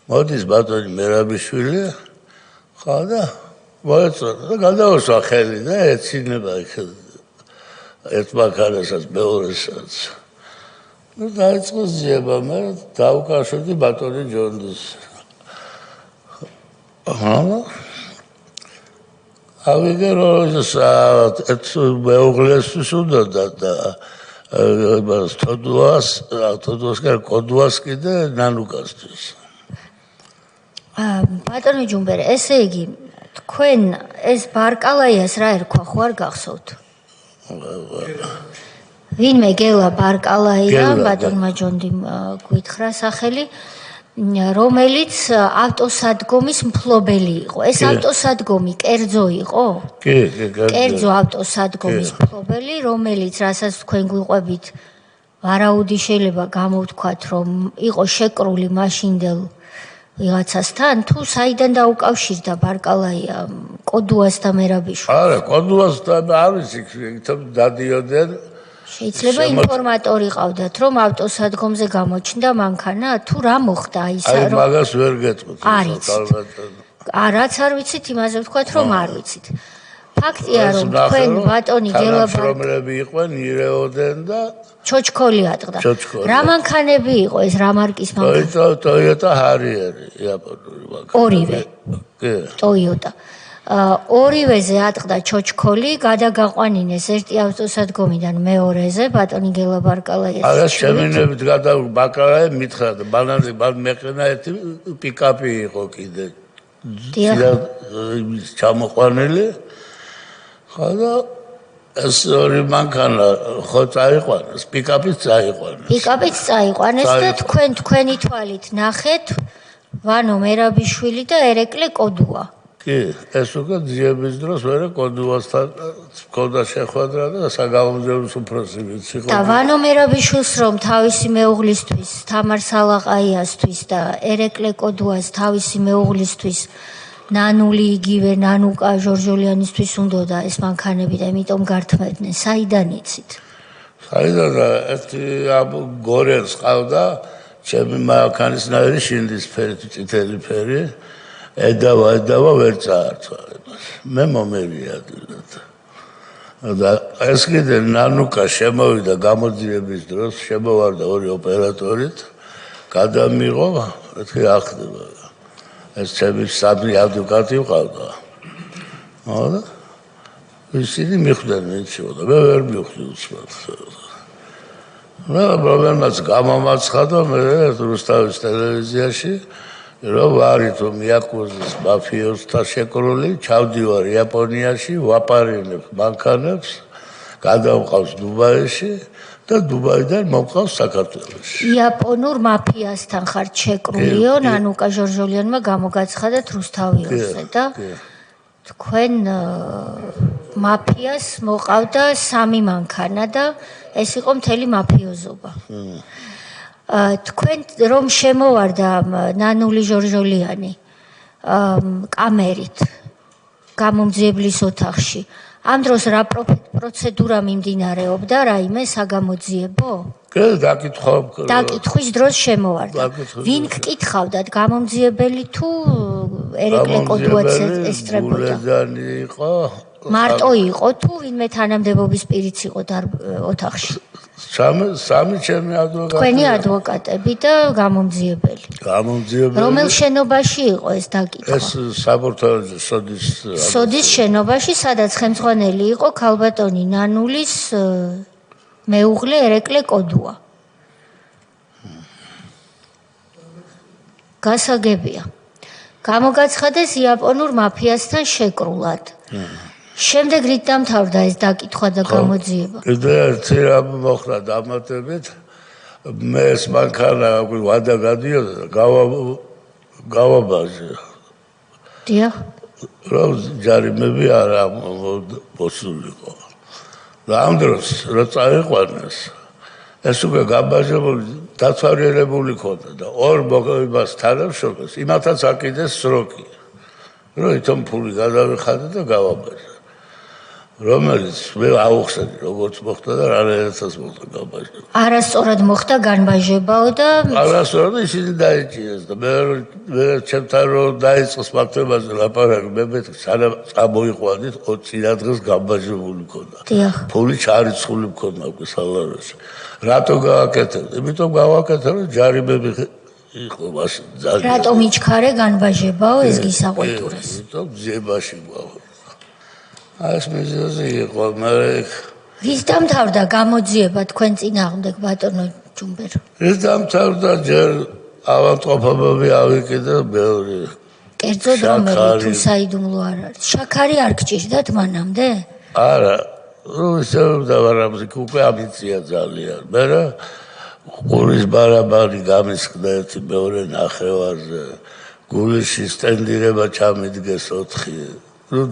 მოდის ბატონი მერაბიშვილი ხა და მოეწონა და გადავასვა ხელი და ეცინება ერთ მანქანასაც მეორესაც და დაიწყო ზიება მე დავუკავშირდი ბატონი ჯონდის ავიგე რომ ერთ მეუღლესთვის უნდა და კოდუას კიდე ნანუკასთვის ბატონი ჯუმბერ ესე იგი თქვენ ეს ბარკალაიას რა ერქვა ხო არ გახსოვთ ვინმე გელა ბარკალაია ბატონმა ჯონდიმ გვითხრა სახელი რომელიც ავტოსადგომის მფლობელი იყო ეს ავტოსადგომი კერძო იყო კი კერძო ავტოსადგომის მფლობელი რომელიც რასაც თქვენ გვიყვებით ვარაუდი შეიძლება გამოვთქვათ რომ იყო შეკრული მაშინდელ ვიღაცასთან თუ საიდან დაუკავშირდა ბარკალაია კოდუას და მერაბიშვილს არა კოდუას და არის იქ დადიოდნენ შეიძლება ინფორმატორი ყავდათ რომ ავტოსადგომზე გამოჩნდა მანქანა თუ რა მოხდა ისა რომ აი მაგას ვერ გეტყვით რაც არ ვიცით იმაზე ვთქვათ რომ არ ვიცით ფაქტია რომ თქვენ ბატონი გელაბარები იყვნენ ირეოდენ და ჩოჩქოლი ატყდა რა მანქანები იყო ეს რა მარკის მანქანა Toyota Harrier იაპონური მანქანა ორივე კი Toyota ორივეზე ატყდა ჩოჩქოლი გადაგაყვანინეს ერთი ავტოსადგომიდან მეორეზე ბატონი გელაბარკალაიას არა შემინებით გადაბარკალაია მითხრა და ბანანი მეყენა ერთი პიკაპი იყო კიდე ჩამოყვანილი ხა და ეს ორი მანქანა ხო წაიყვანეს პიკაპიც წაიყვანეს და თქვენი თვალით ნახეთ ვანო მერაბიშვილი და ერეკლე კოდუა კი ეს უკვე ძიების დროს ვერა კოდუასთან ქონდა შეხვედრა და საგამომძიებლის უფროსი ვიცი ხო და ვანო მერაბიშვილს რომ თავისი მეუღლისთვის თამარ სალაყაიასთვის და ერეკლე კოდუას თავისი მეუღლისთვის ნანული იგივე ნანუკა ჟორჟოლიანისთვის უნდოდა ეს მანქანები და იმიტომ გართმევდნენ საიდან იცით საიდან ერთი გორენს ყავდა ჩემი მანქანისნაირი შინდისფერი წითელი ფერი ედავა ვერ წაართვა მე მომერიადეთ და ეს კიდე ნანუკა შემოვიდა გამოძიების დროს შემოვარდა ორი ოპერატორით გადამიღო ეთქი ახდება ეს ჩემი სამი ადვოკატი ვყავდა არა ისინი მიხვდნენ მეცო და მე ვერ მივხვდი უცბად რა პრობლემაც გამომაცხადა მე რუსთავის ტელევიზიაში რომ ვარით მიაკუზის მაფიოსთა შეკრული ჩავდივარ იაპონიაში ვაპარინებ მანქანებს გადავყავს დუბაიში და დუბაიდან მოვყავს საქართველოში იაპონურ მაფიასთან ხართ შეკრულიო ნანუკა ჟორჟოლიანმა გამოგაცხადეთ რუსთავიოსზე და თქვენ მაფიას მოყავდა სამი მანქანა და ეს იყო მთელი მაფიოზობა თქვენ რომ შემოვარდა ნანული ჟორჟოლიანი კამერით გამომძიებლის ოთახში ამ დროს რა პროცედურა მიმდინარეობდა რაიმე საგამოძიებო კი დაკითხვის დროს შემოვარდა ვინ გკითხავდათ გამომძიებელი თუ ერეკლე კოდუაც ესწრებოდა იყო მარტო იყო თუ ვინმე თანამდებობის პირიც იყო ოთახში სამი ჩემი ადვოკატი თქვენი ადვოკატები და გამომძიებელი რომელ შენობაში იყო ეს დაკითხვა ეს საბურთალოზე სოდის შენობაში სადაც ხელმძღვანელი იყო ქალბატონი ნანულის მეუღლე ერეკლე კოდუა გასაგებია გამოგაცხადეს იაპონურ მაფიასთან შეკრულად შემდეგ რით დამთავრდა ეს დაკითხვა და გამოძიება? კიდე ერთი რამ მოხდა დამატებით მე ეს მანქანა ვადა გადიოდა და გავაბაჟე. დიახ. რომ ჯარიმები არ მოსულიყო. და ამ დროს რა წაიყვანეს ეს უკვე გაბაჟებული დაცვარირებული ქონდა და ორ მოგებას თანამშრომლებს იმათაც აკიდეს სროკი. რომ ითომ ფული გადავიხადე და გავაბაჟე. რომელიც მე აუხსენე როგორც მოხდა და რანაირადაც მოხდა განბაჟება. არასწორად მოხდა განბაჟებაო და არასწორად ისინი დაიჭირეს და მე ჩემთან რომ დაიწყოს მართებაზე ლაპარაკი მე სანამ წამოიყვანით 20 დღეს განბაჟებული მქონდა. დიახ. ფული ჩარიცხული მქონდა უკვე სალაროში. რატო გავაკეთებდი? იმიტომ გავაკეთე რომ ჯარიმები იყო მაშინ ძალიან. რატომ იჩქარე განბაჟებაო ეს გისაყვეტურეს? იმიტომ ძიებაში გვაქვს. ეს მიზეზი იყო, მე ვის დამთავრდა გამოძიება თქვენ წინააღმდეგ ბატონო ჯუმბერ? ეს დამთავრდა ჯერ ავადმყოფობები ავიკიდა მეორე. კერძოდ რომელი თუ საიდუმლო არ არის? შაქარი არ გჭირდათ მანამდე? არა, ისევ დავარამზი უკვე ამიცია ძალიან. მე ყურის ბარაბანი გამისხდა ერთი მეორე ნახევარზე. გულში სტენდირება ჩამიდგეს 4. ნუ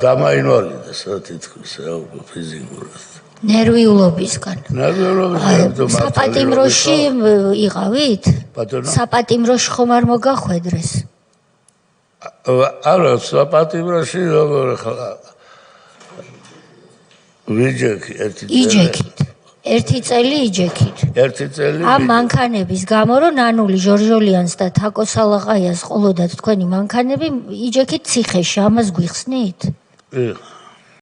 დამაინვალიდეს რა თითქოს რა უკვე ფიზიკურად. ნერვიულობისგან. ნერვიულობის საპატიმროში იყავით? ბატონო. საპატიმროში ხომ არ მოგახვედრეს? არა, საპატიმროში როგორ ხა ვიჯექი ერთი წელი. იჯექით. ერთი წელი იჯექით. ერთი წელი. ამ მანქანების გამო რომ ნანული ჟორჟოლიანს და თაკო სალაყაიას ყოლოდათ თქვენი მანქანები იჯექით ციხეში, ამას გვიხსნით? კი.